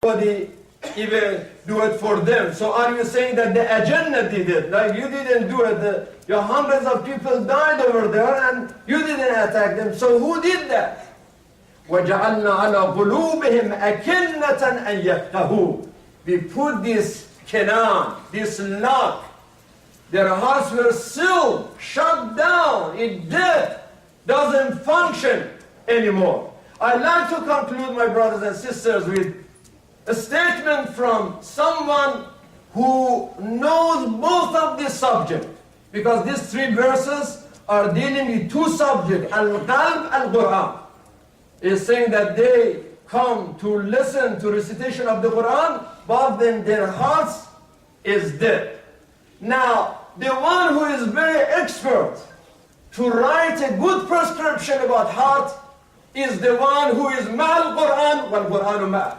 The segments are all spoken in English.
nobody even do it for them. So are you saying that the agenda did it? Like you didn't do it. Your hundreds of people died over there and you didn't attack them. So who did that? وَجَعَلْنَا عَلَى قُلُوبِهِمْ أَكِنَّةً أَنْ يَفْقَهُوا. We put this kenan, this lock. Their hearts were sealed, shut down, it dead, doesn't function anymore. I'd like to conclude, my brothers and sisters, with a statement from someone who knows both of this subject, because these three verses are dealing with two subjects, al-qalb, al-Quran. Is saying that they come to listen to recitation of the Quran, but then their hearts is dead. Now, the one who is very expert to write a good prescription about heart is the one who is ma'al Quran wal Quranu ma'a.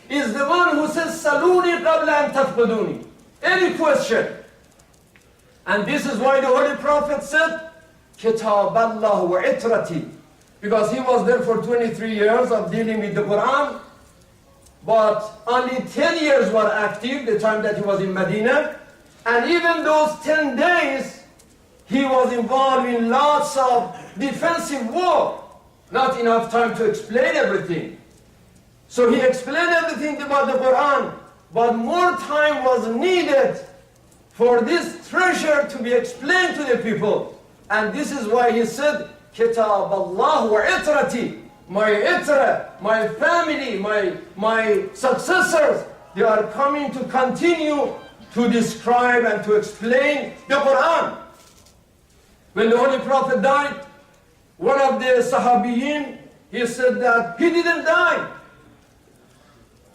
Is the one who says, Saluni qabla an tafquduni. Any question. And this is why the Holy Prophet said, Kitab Allah wa itrati. Because he was there for 23 years of dealing with the Quran, but only 10 years were active, the time that he was in Medina. And even those 10 days, he was involved in lots of defensive war. Not enough time to explain everything. So he explained everything about the Quran, but more time was needed for this treasure to be explained to the people. And this is why he said, Kitab Allah wa itrati, my itra, my family, my successors, they are coming to continue to describe and to explain the Quran. When the Holy Prophet died, one of the Sahabiyin, he said that he didn't die.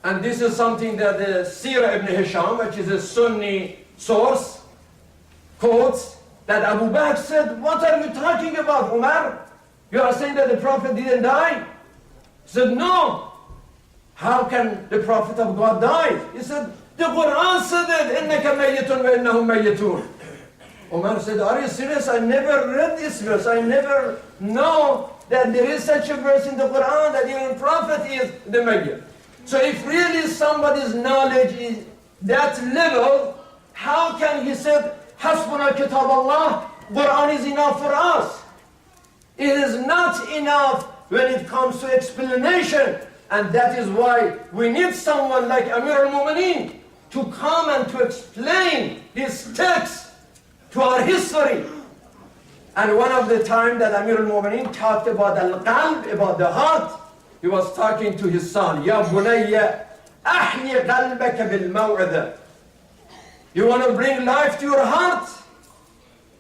And this is something that the Sirah ibn Hisham, which is a Sunni source, quotes, that Abu Bakr said, what are you talking about, Umar? You are saying that the Prophet didn't die? He said, no. How can the Prophet of God die? He said, the Quran said it, إِنَّكَ مَيِّتٌ وَإِنَّهُمْ مَيِّتُونَ. Umar said, are you serious? I never read this verse. I never know that there is such a verse in the Quran that even Prophet is the Mayyit. So if really somebody's knowledge is that level, how can he say, Hasbuna kitab Allah, Quran is enough for us? It is not enough when it comes to explanation. And that is why we need someone like Amir al-Mu'mineen to come and to explain this text to our history. And one of the time that Amir al-Mu'mineen talked about al-qalb, about the heart, he was talking to his son, Ya bunayya, ahyi qalbaka bil-maw'adha. You want to bring life to your heart?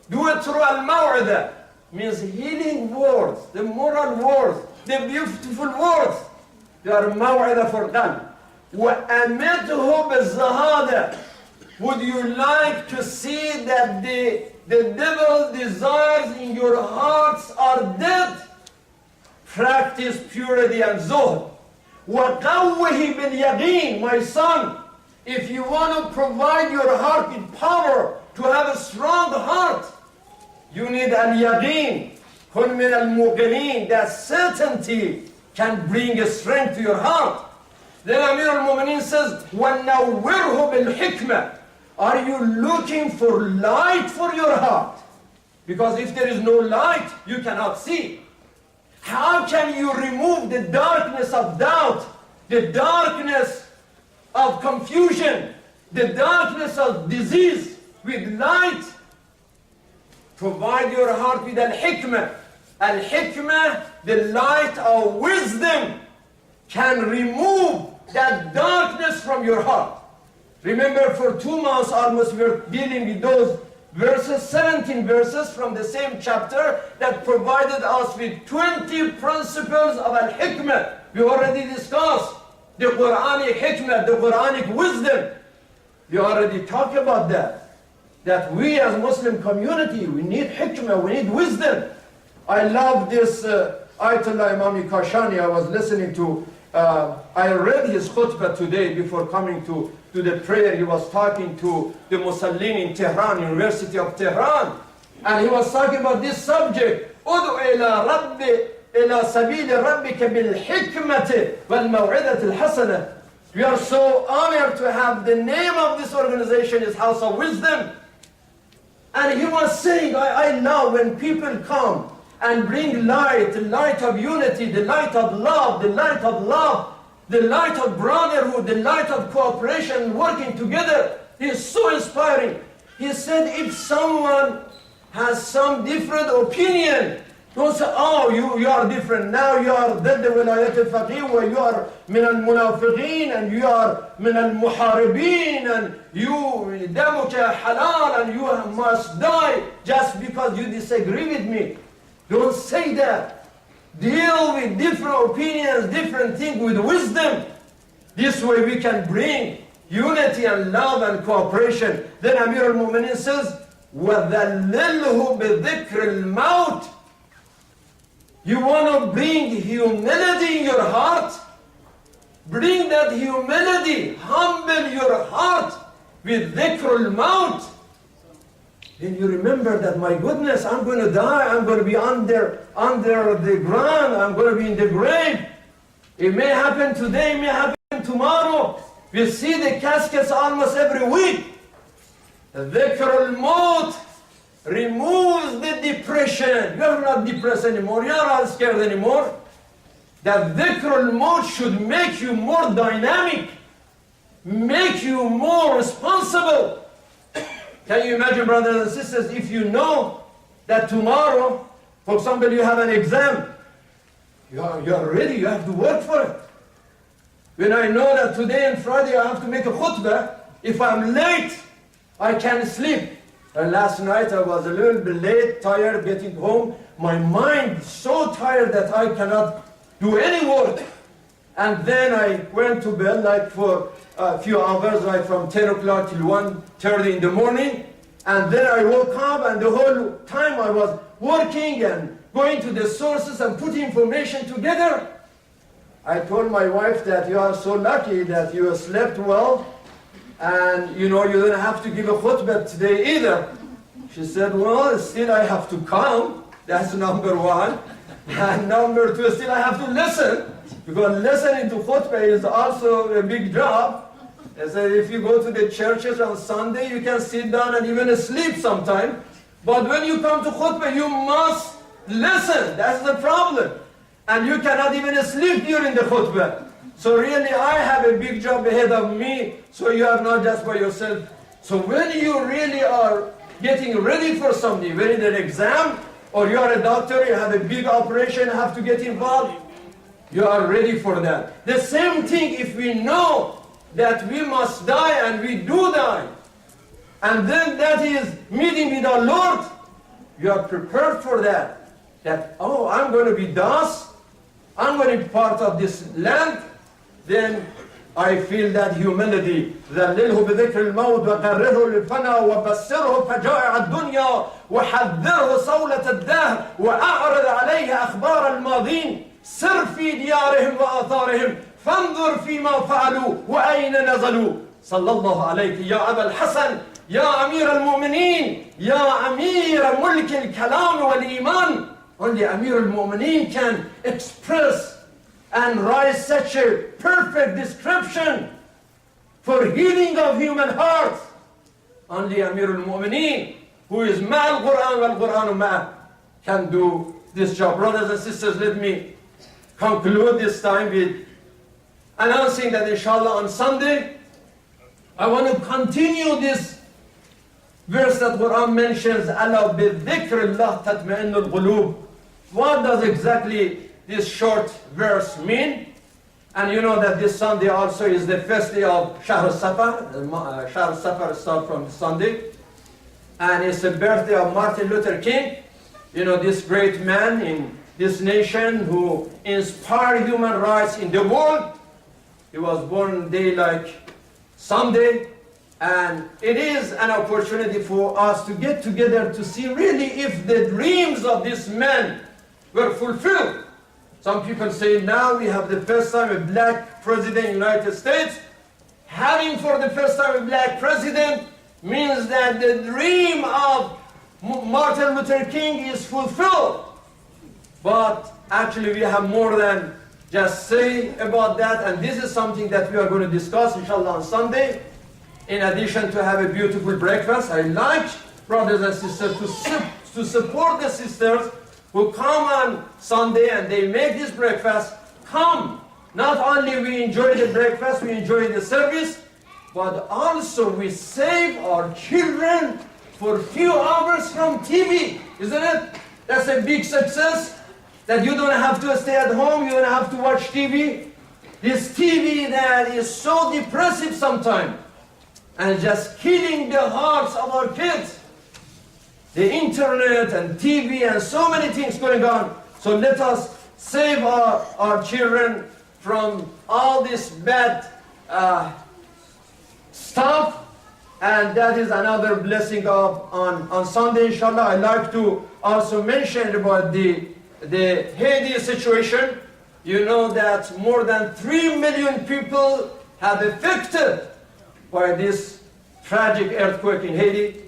Do it through al-maw'adha. Means healing words, the moral words, the beautiful words. They are maw'adha for qalb. وَأَمِدْهُ بِالزَّهَادَةِ. Would you like to see that the devil's desires in your hearts are dead? Practice purity and zuhd. وَقَوِّهِ بِالْيَقِينِ. My son, if you want to provide your heart with power, to have a strong heart, you need al-yaqeen. كُنْ مِنَ الْمُوقِنِينَ. That certainty can bring a strength to your heart. Then Amir al-Mu'mineen says, وَنَوِّرْهُ بِالْحِكْمَةِ. Are you looking for light for your heart? Because if there is no light, you cannot see. How can you remove the darkness of doubt, the darkness of confusion, the darkness of disease with light? Provide your heart with al-hikmah. Al-hikmah, the light of wisdom, can remove that darkness from your heart. Remember, for 2 months almost we were dealing with those verses, 17 verses from the same chapter that provided us with 20 principles of al-hikmah. We already discussed the Quranic hikmah, the Quranic wisdom. We already talked about that we as Muslim community, we need hikmah, we need wisdom. I love this Ayatollah Imam Kashani I was listening to. I read his khutbah today before coming to the prayer. He was talking to the Musallin in Tehran, University of Tehran. And he was talking about this subject. Udu ila sabili rabbika bil hikmati wal maw'idat al hasana. We are so honored to have the name of this organization is House of Wisdom. And he was saying, I love when people come and bring light, the light of unity, the light of love, the light of love, the light of brotherhood, the light of cooperation, working together. It's so inspiring. He said, if someone has some different opinion, don't say, oh, you are different. Now you are ضد ولاية الفقيه, where you are من المنافقين, and you are من المحاربين, and you دمك حلال, and you must die just because you disagree with me. Don't say that. Deal with different opinions, different things with wisdom. This way we can bring unity and love and cooperation. Then Amir al-Mu'minin says, وَذَلِّلْهُ بِذِكْرِ الْمَوْتِ. You want to bring humility in your heart? Bring that humility, humble your heart with dhikr al-maut. Then you remember that, my goodness, I'm going to die, I'm going to be under the ground, I'm going to be in the grave. It may happen today, it may happen tomorrow. We see the caskets almost every week. Dhikr al-maut removes the depression. You are not depressed anymore, you are not scared anymore. That dhikr al-maut should make you more dynamic, make you more responsible. Can you imagine, brothers and sisters, if you know that tomorrow, for example, you have an exam, you are ready, you have to work for it. When I know that today and Friday I have to make a khutbah, if I'm late, I can't sleep. And last night I was a little bit late, tired, getting home. My mind is so tired that I cannot do any work. And then I went to bed like for a few hours, like from 10 o'clock till 1:30 in the morning. And then I woke up, and the whole time I was working and going to the sources and putting information together. I told my wife that you are so lucky that you slept well, and you know you didn't have to give a khutbah today either. She said, well, still I have to come. That's number one. And number two, still I have to listen. Because listening to khutbah is also a big job. I said, if you go to the churches on Sunday, you can sit down and even sleep sometime. But when you come to khutbah, you must listen. That's the problem. And you cannot even sleep during the khutbah. So really, I have a big job ahead of me. So you are not just by yourself. So when you really are getting ready for something, whether it's an exam, or you are a doctor, you have a big operation, you have to get involved, you are ready for that. The same thing if we know that we must die, and we do die, and then that is meeting with our Lord, you are prepared for that. That, oh, I'm going to be dust, I'm going to be part of this land, then I feel that humility. ذلله بذكر الموت وقرره للفنا وبصره فجائع الدنيا وحذره صولة الدهر وأعرض عليه أخبار الماضين سر في ديارهم وآثارهم فانظر فيما فعلوا وأين نزلوا. صلى الله عليك يا أبا الحسن يا أمير المؤمنين يا أمير ملك الكلام والإيمان. Only Amir al-Mu'minin can express and write such a perfect description for healing of human hearts. Only Amir al-Mu'minin, who is ma'al Quran wal Quran ma'ah, can do this job. Brothers and sisters, let me conclude this time with announcing that inshallah on Sunday, I want to continue this verse that Quran mentions, Allah bi-dhikrillah tatma'inul qulub. What does exactly this short verse mean? And you know that this Sunday also is the first day of Shahr al-Safar. Shahr al-Safar starts from Sunday. And it's the birthday of Martin Luther King. You know, this great man in this nation who inspired human rights in the world. He was born day like Sunday. And it is an opportunity for us to get together to see really if the dreams of this man were fulfilled. Some people say now we have the first time a black president in the United States. Having for the first time a black president means that the dream of Martin Luther King is fulfilled. But actually we have more than just say about that, and this is something that we are going to discuss inshallah on Sunday. In addition to have a beautiful breakfast, I like brothers and sisters to support the sisters who come on Sunday and they make this breakfast. Come, not only we enjoy the breakfast, we enjoy the service, but also we save our children for a few hours from TV, isn't it? That's a big success, that you don't have to stay at home, you don't have to watch TV. This TV that is so depressive sometimes, and just killing the hearts of our kids. The internet and TV and so many things going on. So let us save our children from all this bad stuff. And that is another blessing on Sunday, inshallah. I like to also mention about the Haiti situation. You know that more than 3 million people have been affected by this tragic earthquake in Haiti.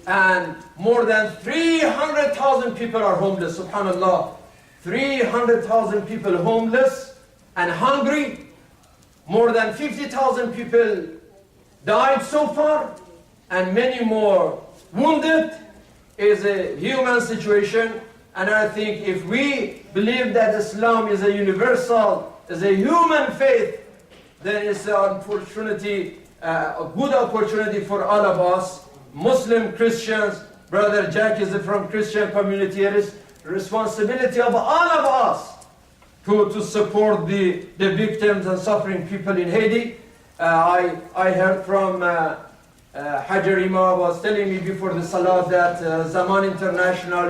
And more than 300,000 people are homeless, subhanAllah. 300,000 people homeless and hungry. More than 50,000 people died so far, and many more wounded. Is a human situation, and I think if we believe that Islam is a universal, is a human faith, then it's an opportunity, a good opportunity for all of us, Muslim, Christians. Brother Jack is from Christian community. It is responsibility of all of us to support the victims and suffering people in Haiti. I heard from Hajar Imam was telling me before the Salah that Zaman International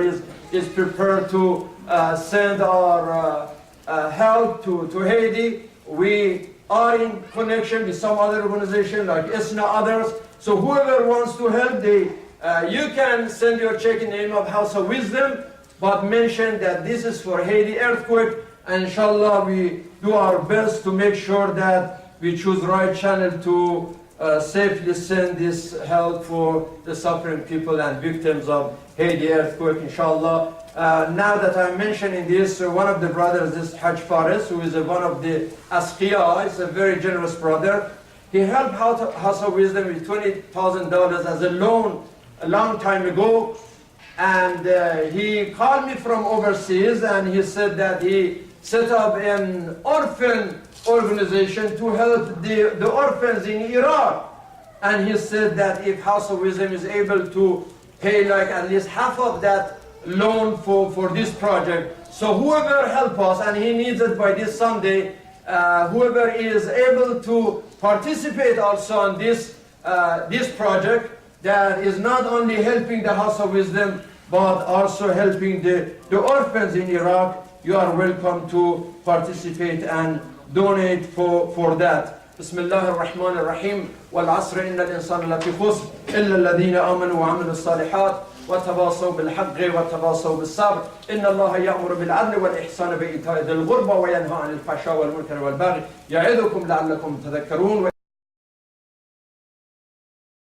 is prepared to send our help to Haiti. We are in connection with some other organization like ISNA, others. So whoever wants to help, you can send your check in the name of House of Wisdom, but mention that this is for Haiti earthquake, and inshallah we do our best to make sure that we choose right channel to safely send this help for the suffering people and victims of Haiti earthquake, inshallah. Now that I'm mentioning this, one of the brothers is Hajj Fares, who is one of the Asqiya. He's a very generous brother. He helped House of Wisdom with $20,000 as a loan a long time ago. And he called me from overseas, and he said that he set up an orphan organization to help the orphans in Iraq. And he said that if House of Wisdom is able to pay like at least half of that loan for this project, so whoever help us, and he needs it by this Sunday, whoever is able to participate also on this project, that is not only helping the House of Wisdom, but also helping the orphans in Iraq, you are welcome to participate and donate for that. بسم الله الرحمن الرحيم والعصر إن الإنسان لفي خسر إلا الذين آمنوا وعملوا الصالحات وتواصوا بالحق وتواصوا بالصبر إن الله يأمر بالعدل والإحسان وإيتاء ذي القربى وينهى عن الفحشاء والمنكر والبغي يعظكم لعلكم تذكرون.